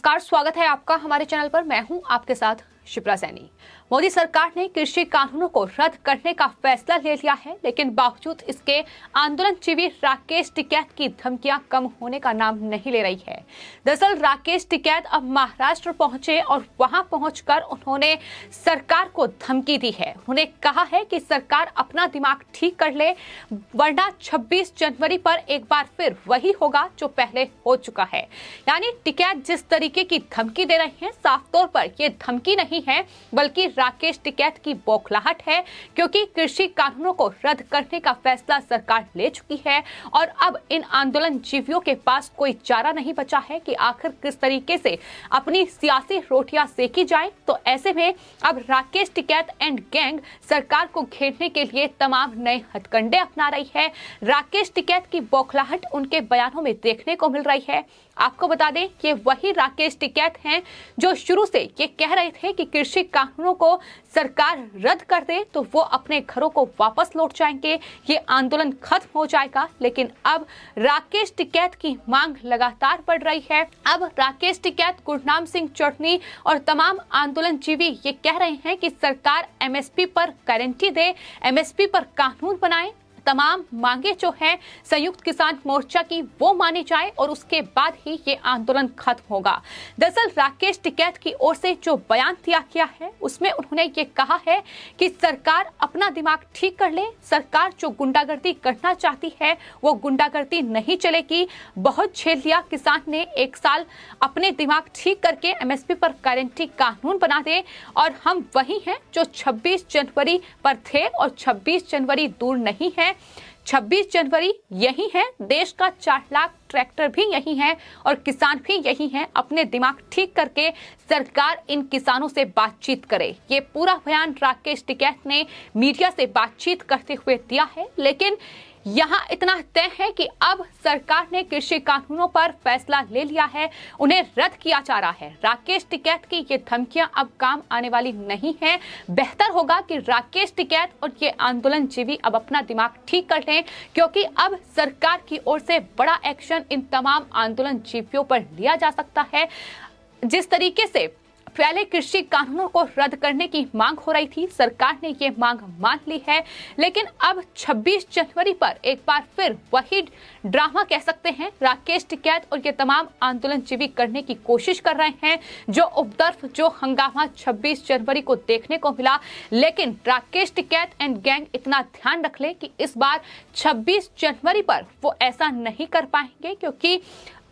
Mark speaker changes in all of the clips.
Speaker 1: नमस्कार, स्वागत है आपका हमारे चैनल पर। मैं हूं आपके साथ शिप्रा सैनी। मोदी सरकार ने कृषि कानूनों को रद्द करने का फैसला ले लिया है, लेकिन बावजूद इसके आंदोलनजीवी राकेश टिकैत की धमकियां कम होने का नाम नहीं ले रही है। दरअसल राकेश टिकैत अब महाराष्ट्र पहुंचे और वहां पहुंचकर उन्होंने सरकार को धमकी दी है। उन्होंने कहा है कि सरकार अपना दिमाग ठीक कर ले, वरना 26 जनवरी पर एक बार फिर वही होगा जो पहले हो चुका है। यानी टिकैत जिस तरीके की धमकी दे रही है, साफ तौर पर ये धमकी नहीं है बल्कि राकेश टिकैत की बौखलाहट है, क्योंकि कृषि कानूनों को रद्द करने का फैसला सरकार ले चुकी है और अब इन आंदोलनजीवियों के पास कोई चारा नहीं बचा है कि आखिर किस तरीके से अपनी सियासी रोटियां सेकी जाए। तो ऐसे में अब राकेश टिकैत एंड गैंग सरकार को घेरने के लिए तमाम नए हथकंडे अपना रही है। राकेश टिकैत की बौखलाहट उनके बयानों में देखने को मिल रही है। आपको बता दें कि वही राकेश टिकैत हैं जो शुरू से ये कह रहे थे कि कृषि कानूनों को सरकार रद्द कर दे तो वो अपने घरों को वापस लौट जाएंगे, ये आंदोलन खत्म हो जाएगा। लेकिन अब राकेश टिकैत की मांग लगातार बढ़ रही है। अब राकेश टिकैत, गुरनाम सिंह चौधरी और तमाम आंदोलनजीवी ये कह रहे हैं कि सरकार एमएसपी पर गारंटी दे, एमएसपी पर कानून बनाए, तमाम मांगे जो है संयुक्त किसान मोर्चा की वो मानी जाए और उसके बाद ही ये आंदोलन खत्म होगा। दरअसल राकेश टिकैत की ओर से जो बयान दिया गया है उसमें उन्होंने ये कहा है कि सरकार अपना दिमाग ठीक कर ले, सरकार जो गुंडागर्दी करना चाहती है वो गुंडागर्दी नहीं चलेगी। बहुत झेल लिया, किसान ने एक साल अपने दिमाग ठीक करके एमएसपी पर गारंटी कानून बना दे और हम वही हैं जो 26 जनवरी पर थे और 26 जनवरी दूर नहीं है। 26 जनवरी यही है, देश का 4 लाख ट्रैक्टर भी यही है और किसान भी यही है। अपने दिमाग ठीक करके सरकार इन किसानों से बातचीत करे। ये पूरा बयान राकेश टिकैत ने मीडिया से बातचीत करते हुए दिया है। लेकिन यहाँ इतना तय है कि अब सरकार ने कृषि कानूनों पर फैसला ले लिया है, उन्हें रद्द किया जा रहा है। राकेश टिकैत की ये धमकियां अब काम आने वाली नहीं है। बेहतर होगा कि राकेश टिकैत और ये आंदोलनजीवी अब अपना दिमाग ठीक कर लें, क्योंकि अब सरकार की ओर से बड़ा एक्शन इन तमाम आंदोलनजीवियों पर लिया जा सकता है। जिस तरीके से पहले कृषि कानूनों को रद्द करने की मांग हो रही थी, सरकार ने ये मांग मान ली है, लेकिन अब 26 जनवरी पर एक बार फिर वही ड्रामा कह सकते हैं राकेश टिकैत और ये तमाम आंदोलनजीवी करने की कोशिश कर रहे हैं। जो उपद्रव, जो हंगामा 26 जनवरी को देखने को मिला, लेकिन राकेश टिकैत एंड गैंग इतना ध्यान रख ले कि इस बार 26 जनवरी पर वो ऐसा नहीं कर पाएंगे, क्योंकि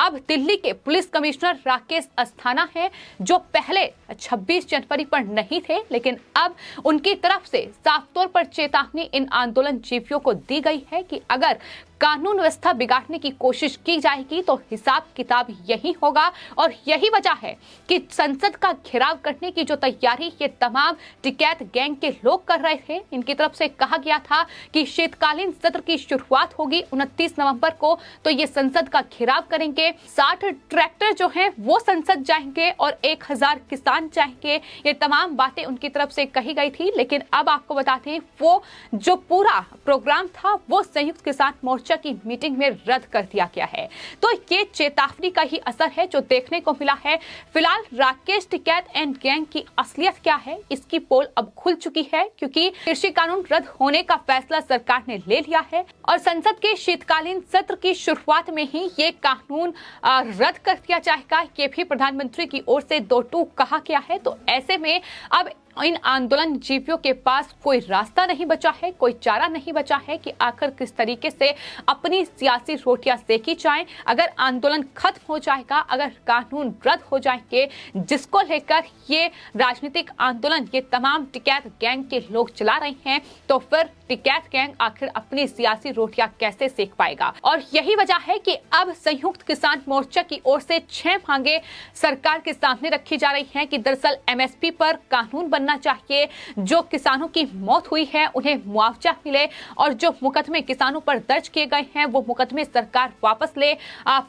Speaker 1: अब दिल्ली के पुलिस कमिश्नर राकेश अस्थाना हैं जो पहले 26 जनवरी पर नहीं थे, लेकिन अब उनकी तरफ से साफ तौर पर चेतावनी इन आंदोलनजीवियों को दी गई है कि अगर कानून व्यवस्था बिगाड़ने की कोशिश की जाएगी तो हिसाब किताब यही होगा। और यही वजह है कि संसद का घेराव करने की जो तैयारी ये तमाम टिकैत गैंग के लोग कर रहे थे, इनकी तरफ से कहा गया था कि शीतकालीन सत्र की शुरुआत होगी 29 नवंबर को, तो ये संसद का घेराव करेंगे। 60 ट्रैक्टर जो हैं वो संसद जाएंगे और 1000 किसान जाएंगे। ये तमाम बातें उनकी तरफ से कही गई थी, लेकिन अब आपको बताते हैं वो जो पूरा प्रोग्राम था वो संयुक्त किसान मोर्चा की मीटिंग में रद्द कर दिया गया है। तो ये चेतावनी का ही असर है जो देखने को मिला है। फिलहाल राकेश टिकैत एंड गैंग की असलियत क्या है, इसकी पोल अब खुल चुकी है, क्योंकि कृषि कानून रद्द होने का फैसला सरकार ने ले लिया है और संसद के शीतकालीन सत्र की शुरुआत में ही ये कानून रद्द कर दिया जाएगा। ये भी प्रधानमंत्री की ओर से 2 टूक कहा गया है। तो ऐसे में अब इन आंदोलनजीवियों के पास कोई रास्ता नहीं बचा है, कोई चारा नहीं बचा है कि आखिर किस तरीके से अपनी सियासी रोटियां सेकी जाएं। अगर आंदोलन खत्म हो जाएगा, अगर कानून रद्द हो जाएंगे, जिसको लेकर ये राजनीतिक आंदोलन ये तमाम टिकैत गैंग के लोग चला रहे हैं, तो फिर टिकैत गैंग आखिर अपनी सियासी रोटियां कैसे सेक पाएगा। और यही वजह है कि अब संयुक्त किसान मोर्चा की ओर से 6 मांगे सरकार के सामने रखी जा रही हैं कि दरअसल एमएसपी पर कानून बनना चाहिए, जो किसानों की मौत हुई है उन्हें मुआवजा मिले और जो मुकदमे किसानों पर दर्ज किए गए हैं वो मुकदमे सरकार वापस ले।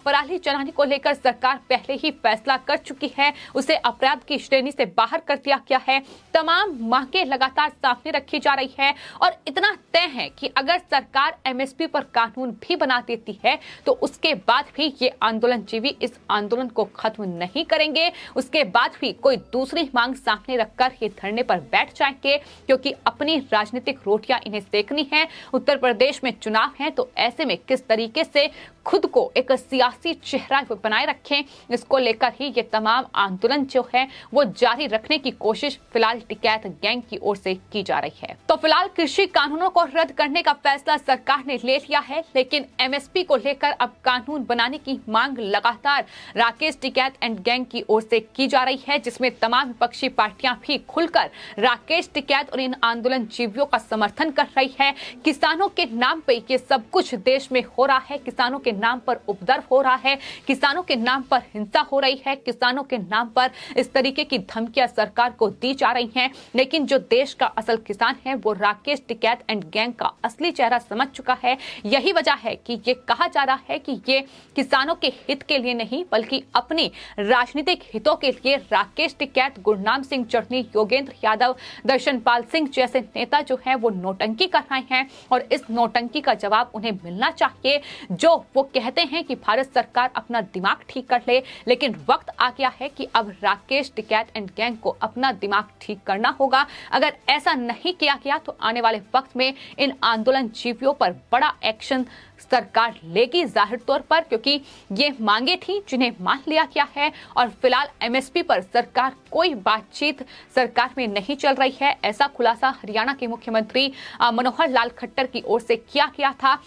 Speaker 1: पराली जलाने को लेकर सरकार पहले ही फैसला कर चुकी है, उसे अपराध की श्रेणी से बाहर कर दिया गया है। तमाम मांगे लगातार सामने रखी जा रही है और इतना इतना तय है कि अगर सरकार एमएसपी पर कानून भी बना देती है तो उसके बाद भी ये आंदोलनजीवी इस आंदोलन को खत्म नहीं करेंगे। उसके बाद भी कोई दूसरी मांग सामने रखकर ये धरने पर बैठ जाएंगे, क्योंकि अपनी राजनीतिक रोटियां इन्हें सेकनी है। उत्तर प्रदेश में चुनाव है, तो ऐसे में किस तरीके से खुद को एक सियासी चेहरा बनाए रखें, इसको लेकर ही ये तमाम आंदोलन जो है वो जारी रखने की कोशिश फिलहाल टिकैत गैंग की ओर से की जा रही है। तो फिलहाल कृषि कानूनों को रद्द करने का फैसला सरकार ने ले लिया है, लेकिन एमएसपी को लेकर अब कानून बनाने की मांग लगातार राकेश टिकैत एंड गैंग की ओर से की जा रही है, जिसमें तमाम विपक्षी पार्टियां भी खुलकर राकेश टिकैत और इन आंदोलनजीवियों का समर्थन कर रही है। किसानों के नाम पे ये सब कुछ देश में हो रहा है, किसानों के नाम पर उपद्रव हो रहा है, किसानों के नाम पर हिंसा हो रही है, किसानों के नाम पर इस तरीके की धमकियां सरकार को दी जा रही हैं। लेकिन जो देश का असल किसान है वो राकेश टिकैत एंड गैंग का असली चेहरा समझ चुका है। यही वजह है कि ये कहा जा रहा है कि ये किसानों के हित के लिए नहीं बल्कि अपने राजनीतिक हितों के लिए राकेश टिकैत, गुरनाम सिंह चढ़नी, योगेंद्र यादव, दर्शनपाल सिंह जैसे नेता जो है वो नौटंकी कर रहे हैं, और इस नौटंकी का जवाब उन्हें मिलना चाहिए। जो वो कहते हैं कि भारत सरकार अपना दिमाग ठीक कर ले, लेकिन वक्त आ गया है कि अब राकेश टिकैत एंड गैंग को अपना दिमाग ठीक करना होगा। अगर ऐसा नहीं किया गया तो आने वाले वक्त में इन आंदोलनजीवियों पर बड़ा एक्शन सरकार लेगी जाहिर तौर पर, क्योंकि ये मांगे थी जिन्हें मान लिया गया है। और फिलहाल एमएसपी पर सरकार कोई बातचीत सरकार में नहीं चल रही है, ऐसा खुलासा हरियाणा के मुख्यमंत्री मनोहर लाल खट्टर की ओर से किया गया था।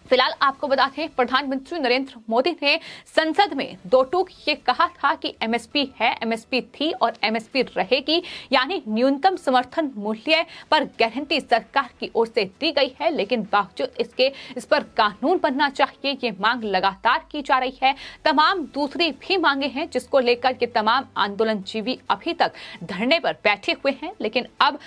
Speaker 1: फिलहाल आपको बता दें, प्रधानमंत्री नरेंद्र मोदी ने संसद में दो टूक ये कहा था कि एमएसपी है, एमएसपी थी और एमएसपी रहेगी, यानी न्यूनतम समर्थन मूल्य पर गारंटी सरकार की ओर से दी गई है। लेकिन बावजूद इसके इस पर कानून बनना चाहिए, ये मांग लगातार की जा रही है। तमाम दूसरी भी मांगे हैं जिसको लेकर के तमाम आंदोलनजीवी अभी तक धरने पर बैठे हुए हैं, लेकिन अब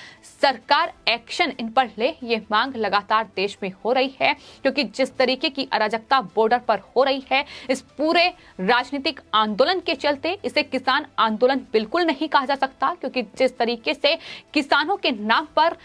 Speaker 1: सरकार एक्शन इन पर ले, ये मांग लगातार देश में हो रही है। क्योंकि जिस तरीके की अराजकता बॉर्डर पर हो रही है, इस पूरे राजनीतिक आंदोलन के चलते इसे किसान आंदोलन बिल्कुल नहीं कहा जा सकता, क्योंकि जिस तरीके से किसानों के नाम पर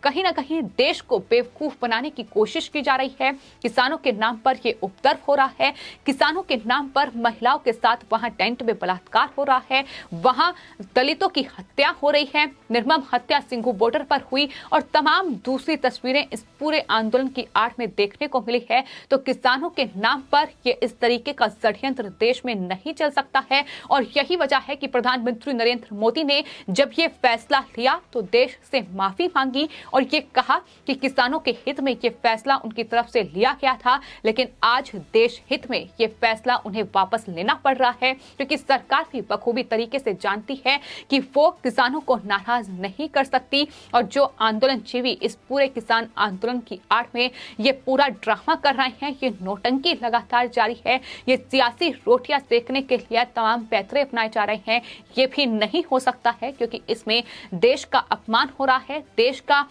Speaker 1: कहीं ना कहीं देश को बेवकूफ बनाने की कोशिश की जा रही है, किसानों के नाम पर यह उपद्रव हो रहा है, किसानों के नाम पर महिलाओं के साथ वहां टेंट में बलात्कार हो रहा है, वहां दलितों की हत्या हो रही है, निर्मम हत्या सिंघू बॉर्डर पर हुई, और तमाम दूसरी तस्वीरें इस पूरे आंदोलन की आड़ में देखने को मिली है। तो किसानों के नाम पर ये इस तरीके का षड्यंत्र देश में नहीं चल सकता है। और यही वजह है कि प्रधानमंत्री नरेंद्र मोदी ने जब ये फैसला लिया तो देश से माफी मांगी और ये कहा कि किसानों के हित में ये फैसला उनकी तरफ से लिया गया था, लेकिन आज देश हित में ये फैसला उन्हें वापस लेना पड़ रहा है, क्योंकि सरकार भी बखूबी तरीके से जानती है कि वो किसानों को नाराज नहीं कर सकती। और जो आंदोलनजीवी इस पूरे किसान आंदोलन की आड़ में ये पूरा ड्रामा कर रहे हैं, ये नौटंकी लगातार जारी है, ये सियासी रोटियां सेकने के लिए तमाम पैतरे अपनाए जा रहे हैं, ये भी नहीं हो सकता है, क्योंकि इसमें देश का अपमान हो रहा है, देश का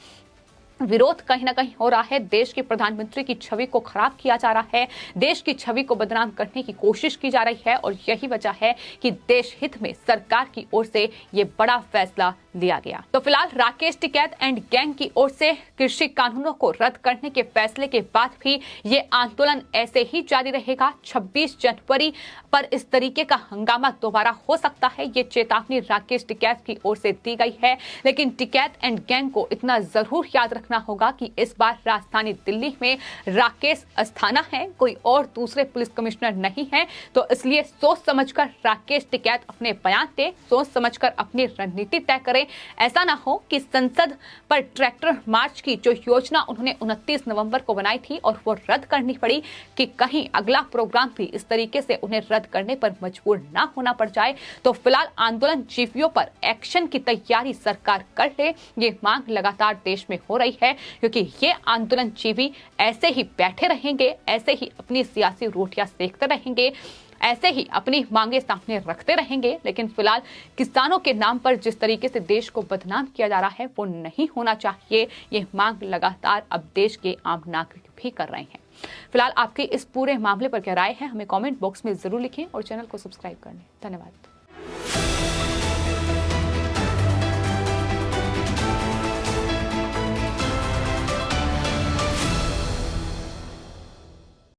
Speaker 1: विरोध कहीं ना कहीं हो रहा है, देश के प्रधानमंत्री की छवि को खराब किया जा रहा है, देश की छवि को बदनाम करने की कोशिश की जा रही है। और यही वजह है कि देश हित में सरकार की ओर से ये बड़ा फैसला लिया गया। तो फिलहाल राकेश टिकैत एंड गैंग की ओर से कृषि कानूनों को रद्द करने के फैसले के बाद भी ये आंदोलन ऐसे ही जारी रहेगा। 26 जनवरी पर इस तरीके का हंगामा दोबारा हो सकता है, ये चेतावनी राकेश टिकैत की ओर से दी गई है। लेकिन टिकैत एंड गैंग को इतना जरूर याद रखना होगा कि इस बार राजधानी दिल्ली में राकेश अस्थाना है, कोई और दूसरे पुलिस कमिश्नर नहीं है। तो इसलिए सोच समझकर राकेश टिकैत अपने बयान दे, सोच समझकर अपनी रणनीति तय करें। ऐसा ना हो कि संसद पर ट्रैक्टर मार्च की जो योजना उन्होंने 29 नवंबर को बनाई थी और वो रद्द करनी पड़ी, कि कहीं अगला प्रोग्राम भी इस तरीके से उन्हें रद्द करने पर मजबूर ना होना पड़ जाए। तो फिलहाल आंदोलनजीवियों पर एक्शन की तैयारी सरकार कर ले, ये मांग लगातार देश में हो रही है, क्योंकि ये आंदोलनजीवी ऐसे ही बैठे रहेंगे, ऐसे ही अपनी सियासी रोटियां सेकते रहेंगे, ऐसे ही अपनी मांगे सामने रखते रहेंगे। लेकिन फिलहाल किसानों के नाम पर जिस तरीके से देश को बदनाम किया जा रहा है वो नहीं होना चाहिए। ये मांग लगातार अब देश के आम नागरिक भी कर रहे हैं। फिलहाल आपकी इस पूरे मामले पर क्या राय है, हमें कमेंट बॉक्स में जरूर लिखें और चैनल को सब्सक्राइब कर लें। धन्यवाद।